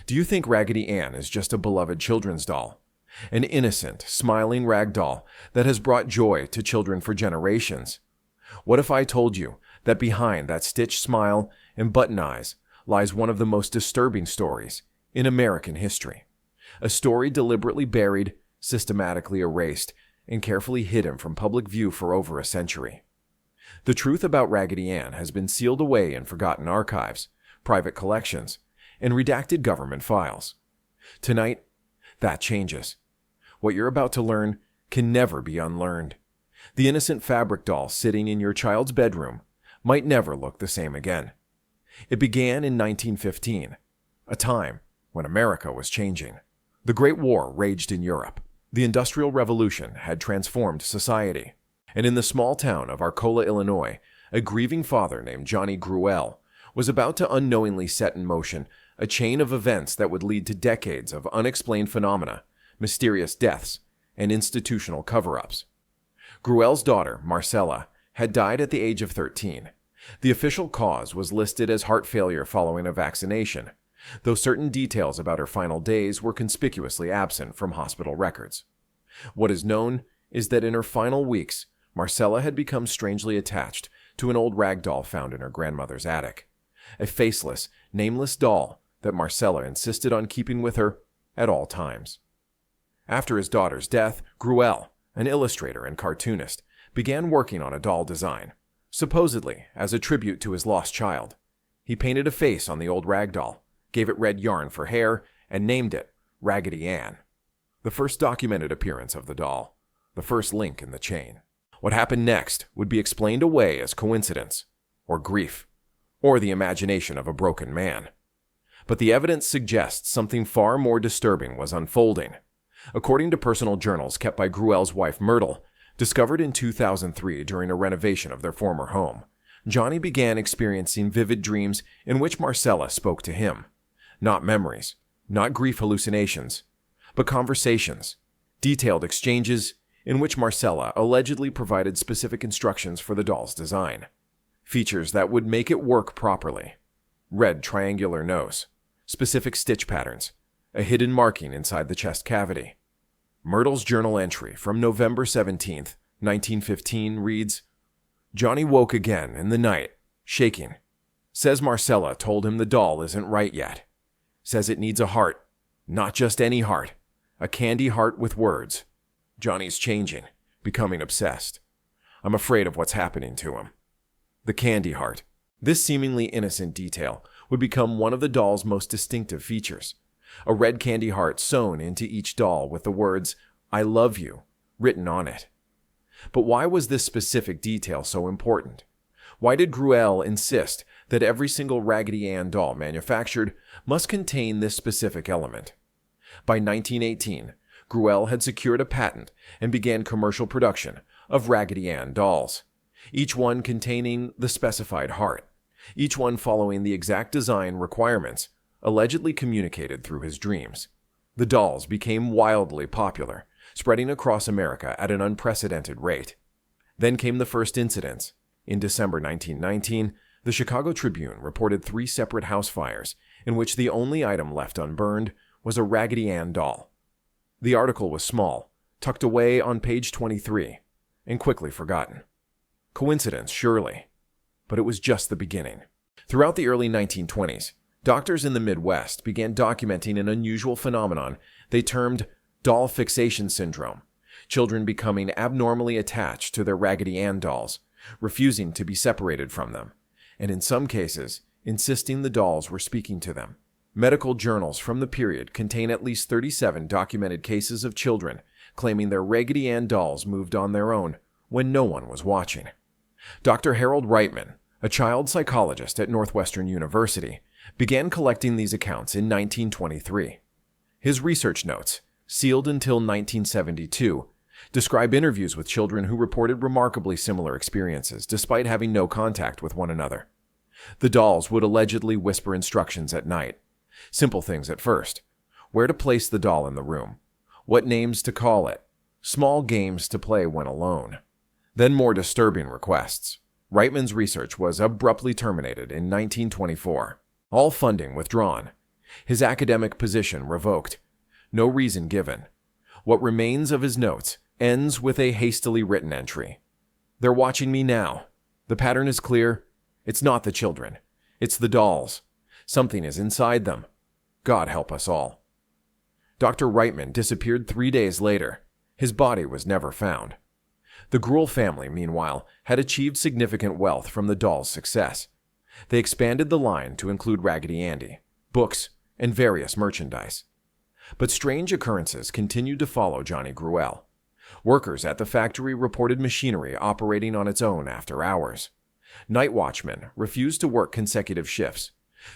Do you think Raggedy Ann is just a beloved children's doll? An innocent, smiling rag doll that has brought joy to children for generations? What if I told you that behind that stitched smile and button eyes lies one of the most disturbing stories in American history? A story deliberately buried, systematically erased, and carefully hidden from public view for over a century. The truth about Raggedy Ann has been sealed away in forgotten archives, private collections, and redacted government files. Tonight, that changes. What you're about to learn can never be unlearned. The innocent fabric doll sitting in your child's bedroom might never look the same again. It began in 1915, a time when America was changing. The Great War raged in Europe. The Industrial Revolution had transformed society. And in the small town of Arcola, Illinois, a grieving father named Johnny Gruelle was about to unknowingly set in motion a chain of events that would lead to decades of unexplained phenomena, mysterious deaths, and institutional cover-ups. Gruelle's daughter, Marcella, had died at the age of 13. The official cause was listed as heart failure following a vaccination, though certain details about her final days were conspicuously absent from hospital records. What is known is that in her final weeks, Marcella had become strangely attached to an old rag doll found in her grandmother's attic, a faceless, nameless doll that Marcella insisted on keeping with her at all times. After his daughter's death, Gruelle, an illustrator and cartoonist, began working on a doll design, supposedly as a tribute to his lost child. He painted a face on the old rag doll, gave it red yarn for hair, and named it Raggedy Ann. The first documented appearance of the doll, the first link in the chain. What happened next would be explained away as coincidence, or grief, or the imagination of a broken man. But the evidence suggests something far more disturbing was unfolding. According to personal journals kept by Gruelle's wife Myrtle, discovered in 2003 during a renovation of their former home, Johnny began experiencing vivid dreams in which Marcella spoke to him. Not memories, not grief hallucinations, but conversations, detailed exchanges in which Marcella allegedly provided specific instructions for the doll's design. Features that would make it work properly. Red triangular nose, specific stitch patterns, a hidden marking inside the chest cavity. Myrtle's journal entry from November 17, 1915 reads, "Johnny woke again in the night, shaking. Says Marcella told him the doll isn't right yet. Says it needs a heart, not just any heart, a candy heart with words. Johnny's changing, becoming obsessed. I'm afraid of what's happening to him." The candy heart. This seemingly innocent detail would become one of the doll's most distinctive features. A red candy heart sewn into each doll with the words, "I love you," written on it. But why was this specific detail so important? Why did Gruelle insist that every single Raggedy Ann doll manufactured must contain this specific element? By 1918, Gruelle had secured a patent and began commercial production of Raggedy Ann dolls, each one containing the specified heart, each one following the exact design requirements allegedly communicated through his dreams. The dolls became wildly popular, spreading across America at an unprecedented rate. Then came the first incidents. In December 1919, the Chicago Tribune reported 3 separate house fires in which the only item left unburned was a Raggedy Ann doll. The article was small, tucked away on page 23, and quickly forgotten. Coincidence, surely, but it was just the beginning. Throughout the early 1920s, doctors in the Midwest began documenting an unusual phenomenon they termed doll fixation syndrome, children becoming abnormally attached to their Raggedy Ann dolls, refusing to be separated from them, and in some cases, insisting the dolls were speaking to them. Medical journals from the period contain at least 37 documented cases of children claiming their Raggedy Ann dolls moved on their own when no one was watching. Dr. Harold Reitman, a child psychologist at Northwestern University, began collecting these accounts in 1923. His research notes, sealed until 1972, describe interviews with children who reported remarkably similar experiences despite having no contact with one another. The dolls would allegedly whisper instructions at night. Simple things at first. Where to place the doll in the room. What names to call it. Small games to play when alone. Then more disturbing requests. Reitman's research was abruptly terminated in 1924. All funding withdrawn. His academic position revoked. No reason given. What remains of his notes ends with a hastily written entry. "They're watching me now. The pattern is clear. It's not the children. It's the dolls. Something is inside them. God help us all." Dr. Reitman disappeared 3 days later. His body was never found. The Gruel family, meanwhile, had achieved significant wealth from the dolls' success. They expanded the line to include Raggedy Andy, books, and various merchandise. But strange occurrences continued to follow Johnny Gruel. Workers at the factory reported machinery operating on its own after hours. Night watchmen refused to work consecutive shifts.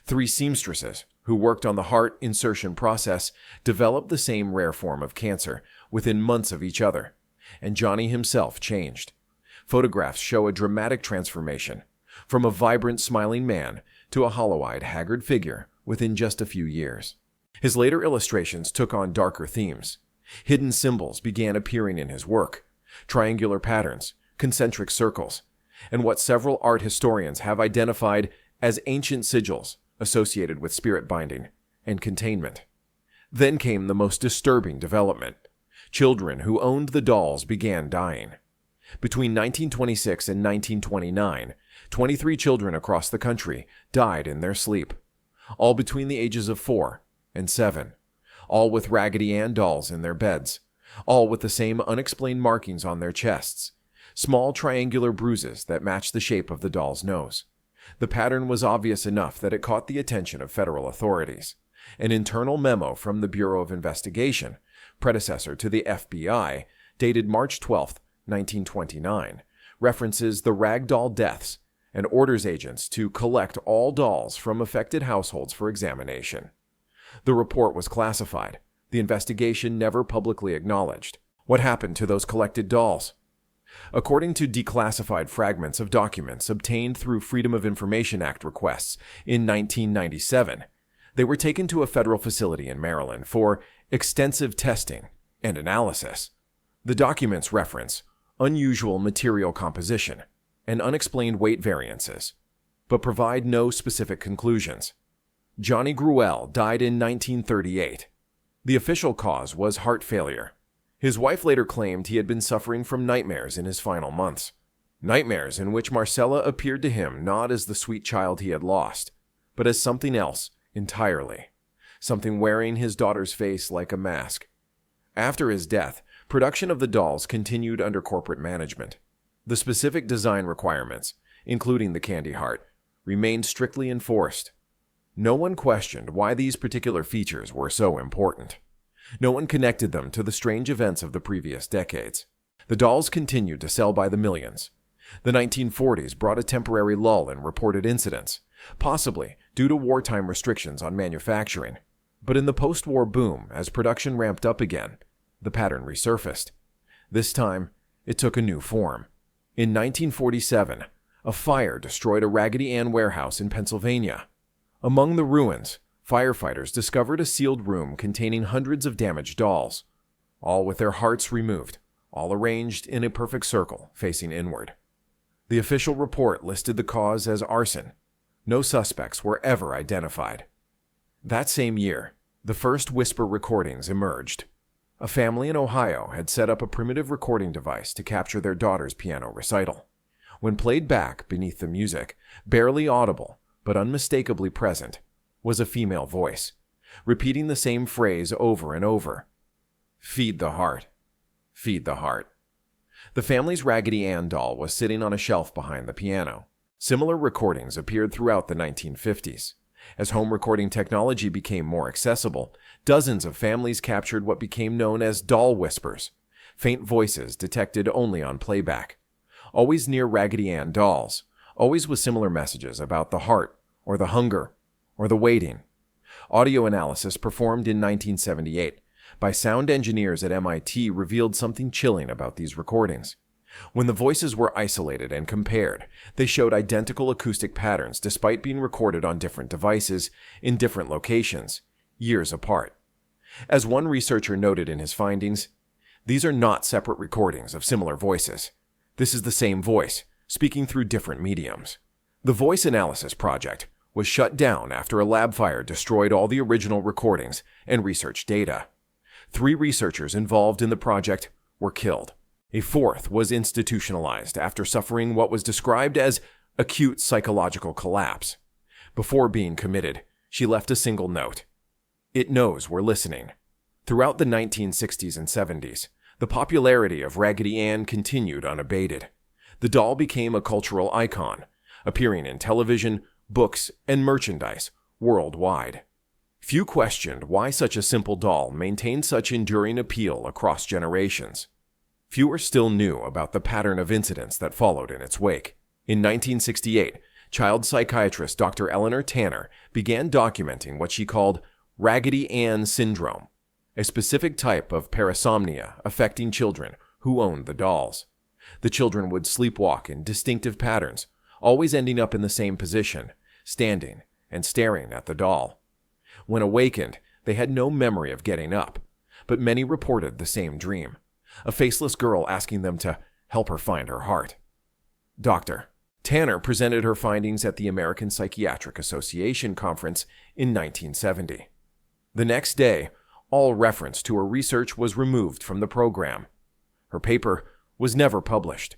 3 seamstresses, who worked on the heart insertion process, developed the same rare form of cancer within months of each other. And Johnny himself changed. Photographs show a dramatic transformation, from a vibrant, smiling man to a hollow-eyed, haggard figure within just a few years. His later illustrations took on darker themes. Hidden symbols began appearing in his work, triangular patterns, concentric circles, and what several art historians have identified as ancient sigils associated with spirit binding and containment. Then came the most disturbing development. Children who owned the dolls began dying. Between 1926 and 1929, 23 children across the country died in their sleep, all between the ages of 4 and 7, all with Raggedy Ann dolls in their beds, all with the same unexplained markings on their chests, small triangular bruises that matched the shape of the doll's nose. The pattern was obvious enough that it caught the attention of federal authorities. An internal memo from the Bureau of Investigation, predecessor to the FBI, dated March 12, 1929, references the rag doll deaths and orders agents to collect all dolls from affected households for examination. The report was classified. The investigation never publicly acknowledged. What happened to those collected dolls? According to declassified fragments of documents obtained through Freedom of Information Act requests in 1997, they were taken to a federal facility in Maryland for extensive testing and analysis. The documents reference unusual material composition and unexplained weight variances, but provide no specific conclusions. Johnny Gruel died in 1938. The official cause was heart failure. His wife later claimed he had been suffering from nightmares in his final months. Nightmares in which Marcella appeared to him not as the sweet child he had lost, but as something else entirely. Something wearing his daughter's face like a mask. After his death, production of the dolls continued under corporate management. The specific design requirements, including the candy heart, remained strictly enforced. No one questioned why these particular features were so important. No one connected them to the strange events of the previous decades. The dolls continued to sell by the millions. The 1940s brought a temporary lull in reported incidents, possibly due to wartime restrictions on manufacturing. But in the post-war boom, as production ramped up again, the pattern resurfaced. This time, it took a new form. In 1947, a fire destroyed a Raggedy Ann warehouse in Pennsylvania. Among the ruins, firefighters discovered a sealed room containing hundreds of damaged dolls, all with their hearts removed, all arranged in a perfect circle facing inward. The official report listed the cause as arson. No suspects were ever identified. That same year, the first whisper recordings emerged. A family in Ohio had set up a primitive recording device to capture their daughter's piano recital. When played back beneath the music, barely audible but unmistakably present, was a female voice, repeating the same phrase over and over. "Feed the heart. Feed the heart." The family's Raggedy Ann doll was sitting on a shelf behind the piano. Similar recordings appeared throughout the 1950s. As home recording technology became more accessible, dozens of families captured what became known as doll whispers, faint voices detected only on playback. Always near Raggedy Ann dolls, always with similar messages about the heart, or the hunger, or the waiting. Audio analysis performed in 1978 by sound engineers at MIT revealed something chilling about these recordings. When the voices were isolated and compared, they showed identical acoustic patterns despite being recorded on different devices in different locations, years apart. As one researcher noted in his findings, these are not separate recordings of similar voices. This is the same voice, speaking through different mediums. The Voice Analysis Project was shut down after a lab fire destroyed all the original recordings and research data. 3 researchers involved in the project were killed. A 4th was institutionalized after suffering what was described as acute psychological collapse. Before being committed, she left a single note. "It knows we're listening." Throughout the 1960s and 70s, the popularity of Raggedy Ann continued unabated. The doll became a cultural icon, appearing in television, books, and merchandise worldwide. Few questioned why such a simple doll maintained such enduring appeal across generations. Fewer still knew about the pattern of incidents that followed in its wake. In 1968, child psychiatrist Dr. Eleanor Tanner began documenting what she called Raggedy Ann syndrome, a specific type of parasomnia affecting children who owned the dolls. The children would sleepwalk in distinctive patterns, always ending up in the same position, standing and staring at the doll. When awakened, they had no memory of getting up, but many reported the same dream, a faceless girl asking them to help her find her heart. Dr. Tanner presented her findings at the American Psychiatric Association conference in 1970. The next day, all reference to her research was removed from the program. Her paper was never published.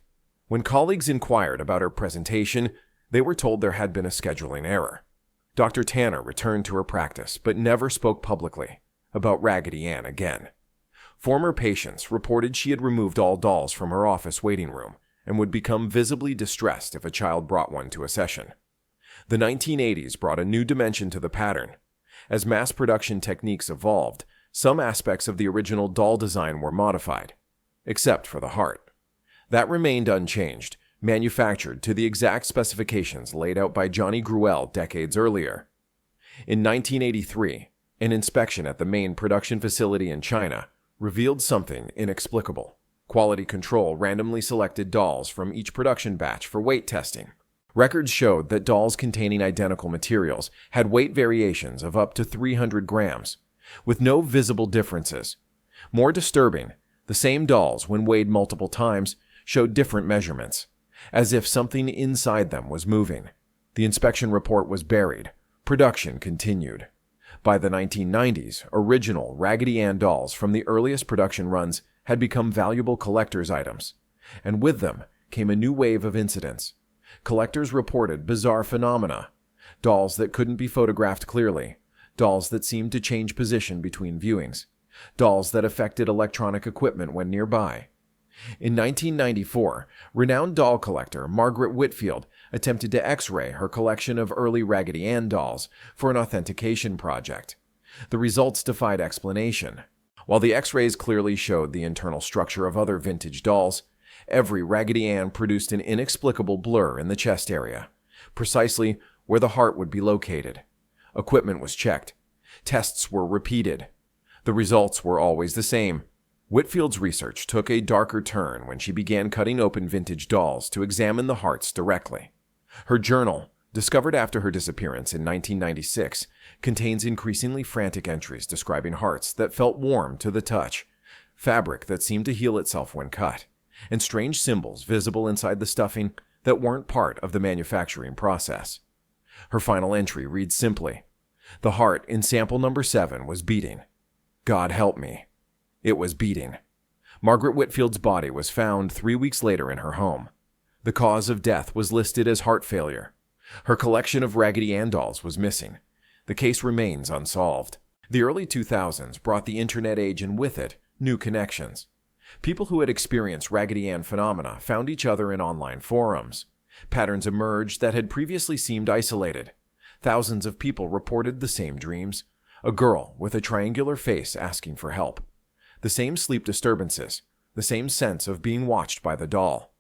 When colleagues inquired about her presentation, they were told there had been a scheduling error. Dr. Tanner returned to her practice, but never spoke publicly about Raggedy Ann again. Former patients reported she had removed all dolls from her office waiting room and would become visibly distressed if a child brought one to a session. The 1980s brought a new dimension to the pattern. As mass production techniques evolved, some aspects of the original doll design were modified, except for the heart. That remained unchanged, manufactured to the exact specifications laid out by Johnny Gruelle decades earlier. In 1983, an inspection at the main production facility in China revealed something inexplicable. Quality control randomly selected dolls from each production batch for weight testing. Records showed that dolls containing identical materials had weight variations of up to 300 grams, with no visible differences. More disturbing, the same dolls, when weighed multiple times, showed different measurements, as if something inside them was moving. The inspection report was buried. Production continued. By the 1990s, original Raggedy Ann dolls from the earliest production runs had become valuable collector's items, and with them came a new wave of incidents. Collectors reported bizarre phenomena, dolls that couldn't be photographed clearly, dolls that seemed to change position between viewings, dolls that affected electronic equipment when nearby. In 1994, renowned doll collector Margaret Whitfield attempted to X-ray her collection of early Raggedy Ann dolls for an authentication project. The results defied explanation. While the X-rays clearly showed the internal structure of other vintage dolls, every Raggedy Ann produced an inexplicable blur in the chest area, precisely where the heart would be located. Equipment was checked. Tests were repeated. The results were always the same. Whitfield's research took a darker turn when she began cutting open vintage dolls to examine the hearts directly. Her journal, discovered after her disappearance in 1996, contains increasingly frantic entries describing hearts that felt warm to the touch, fabric that seemed to heal itself when cut, and strange symbols visible inside the stuffing that weren't part of the manufacturing process. Her final entry reads simply, "The heart in sample number 7 was beating. God help me. It was beating." Margaret Whitfield's body was found 3 weeks later in her home. The cause of death was listed as heart failure. Her collection of Raggedy Ann dolls was missing. The case remains unsolved. The early 2000s brought the internet age and with it, new connections. People who had experienced Raggedy Ann phenomena found each other in online forums. Patterns emerged that had previously seemed isolated. Thousands of people reported the same dreams. A girl with a triangular face asking for help. The same sleep disturbances. The same sense of being watched by the doll.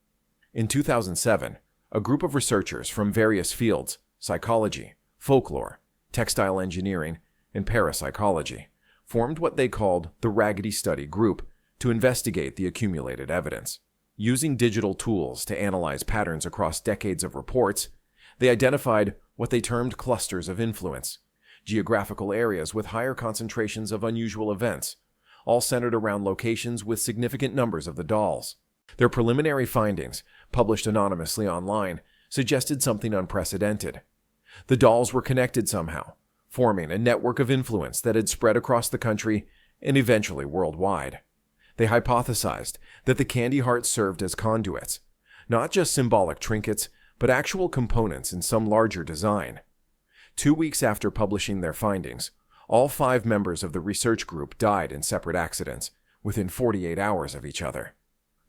In 2007, a group of researchers from various fields, psychology, folklore, textile engineering, and parapsychology, formed what they called the Raggedy Study Group to investigate the accumulated evidence. Using digital tools to analyze patterns across decades of reports, they identified what they termed clusters of influence, geographical areas with higher concentrations of unusual events, all centered around locations with significant numbers of the dolls. Their preliminary findings, published anonymously online, suggested something unprecedented. The dolls were connected somehow, forming a network of influence that had spread across the country and eventually worldwide. They hypothesized that the candy hearts served as conduits, not just symbolic trinkets, but actual components in some larger design. 2 weeks after publishing their findings, all 5 members of the research group died in separate accidents within 48 hours of each other.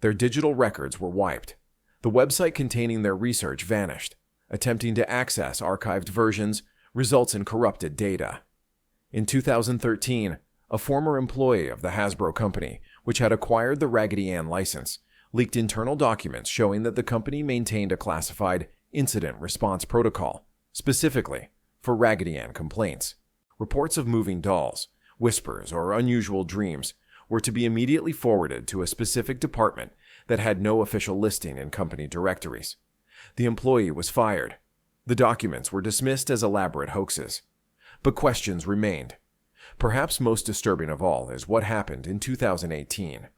Their digital records were wiped. The website containing their research vanished. Attempting to access archived versions results in corrupted data. In 2013, a former employee of the Hasbro company, which had acquired the Raggedy Ann license, leaked internal documents showing that the company maintained a classified incident response protocol, specifically for Raggedy Ann complaints. Reports of moving dolls, whispers, or unusual dreams were to be immediately forwarded to a specific department that had no official listing in company directories. The employee was fired. The documents were dismissed as elaborate hoaxes. But questions remained. Perhaps most disturbing of all is what happened in 2018,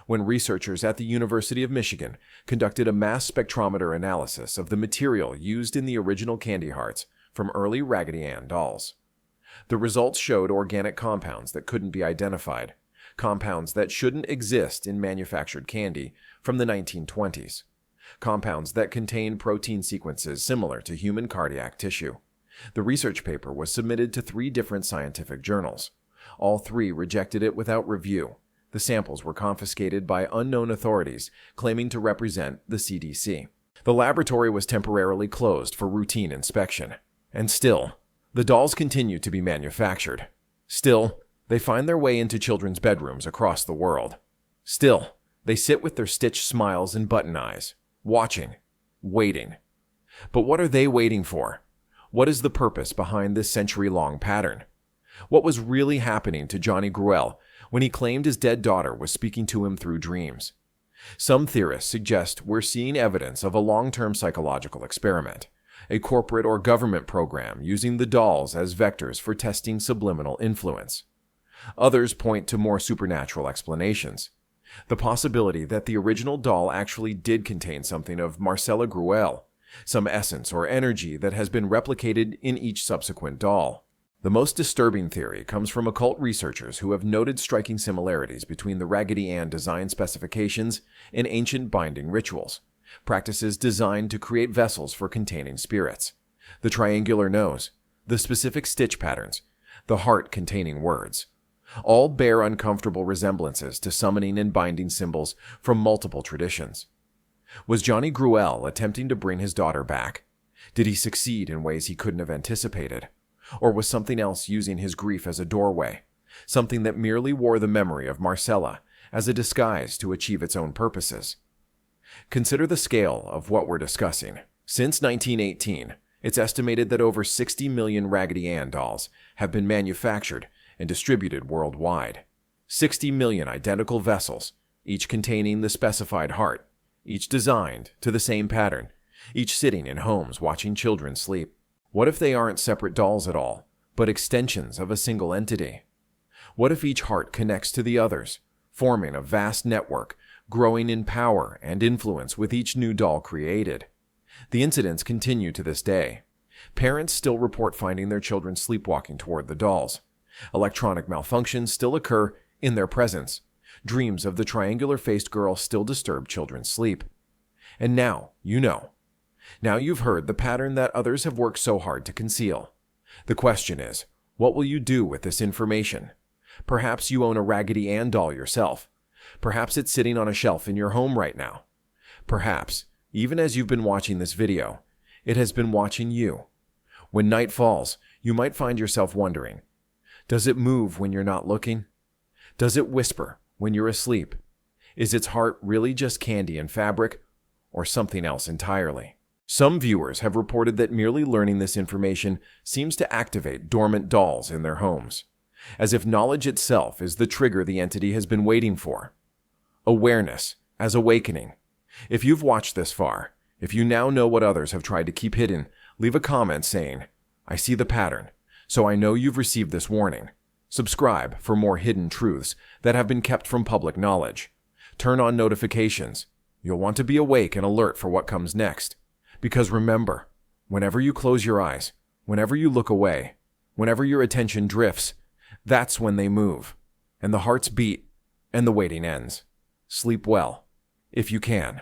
when researchers at the University of Michigan conducted a mass spectrometer analysis of the material used in the original candy hearts from early Raggedy Ann dolls. The results showed organic compounds that couldn't be identified, compounds that shouldn't exist in manufactured candy from the 1920s, compounds that contain protein sequences similar to human cardiac tissue. The research paper was submitted to 3 different scientific journals. All 3 rejected it without review. The samples were confiscated by unknown authorities claiming to represent the CDC. The laboratory was temporarily closed for routine inspection. And still, the dolls continue to be manufactured. Still, they find their way into children's bedrooms across the world. Still, they sit with their stitched smiles and button eyes, watching, waiting. But what are they waiting for? What is the purpose behind this century-long pattern? What was really happening to Johnny Gruelle when he claimed his dead daughter was speaking to him through dreams? Some theorists suggest we're seeing evidence of a long-term psychological experiment, a corporate or government program using the dolls as vectors for testing subliminal influence. Others point to more supernatural explanations. The possibility that the original doll actually did contain something of Marcella Gruelle, some essence or energy that has been replicated in each subsequent doll. The most disturbing theory comes from occult researchers who have noted striking similarities between the Raggedy Ann design specifications and ancient binding rituals, practices designed to create vessels for containing spirits. The triangular nose, the specific stitch patterns, the heart containing words, all bear uncomfortable resemblances to summoning and binding symbols from multiple traditions. Was Johnny Gruelle attempting to bring his daughter back? Did he succeed in ways he couldn't have anticipated? Or was something else using his grief as a doorway, something that merely wore the memory of Marcella as a disguise to achieve its own purposes? Consider the scale of what we're discussing. Since 1918, it's estimated that over 60 million Raggedy Ann dolls have been manufactured and distributed worldwide. 60 million identical vessels, each containing the specified heart, each designed to the same pattern, each sitting in homes watching children sleep. What if they aren't separate dolls at all, but extensions of a single entity? What if each heart connects to the others, forming a vast network, growing in power and influence with each new doll created? The incidents continue to this day. Parents still report finding their children sleepwalking toward the dolls. Electronic malfunctions still occur in their presence. Dreams of the triangular-faced girl still disturb children's sleep. And now, you know. Now you've heard the pattern that others have worked so hard to conceal. The question is, what will you do with this information? Perhaps you own a Raggedy Ann doll yourself. Perhaps it's sitting on a shelf in your home right now. Perhaps, even as you've been watching this video, it has been watching you. When night falls, you might find yourself wondering, does it move when you're not looking? Does it whisper when you're asleep? Is its heart really just candy and fabric, or something else entirely? Some viewers have reported that merely learning this information seems to activate dormant dolls in their homes, as if knowledge itself is the trigger the entity has been waiting for. Awareness as awakening. If you've watched this far, if you now know what others have tried to keep hidden, leave a comment saying, "I see the pattern, so I know you've received this warning." Subscribe for more hidden truths that have been kept from public knowledge. Turn on notifications. You'll want to be awake and alert for what comes next. Because remember, whenever you close your eyes, Whenever you look away, whenever your attention drifts, that's when they move, and the hearts beat, and the waiting ends. Sleep well, if you can.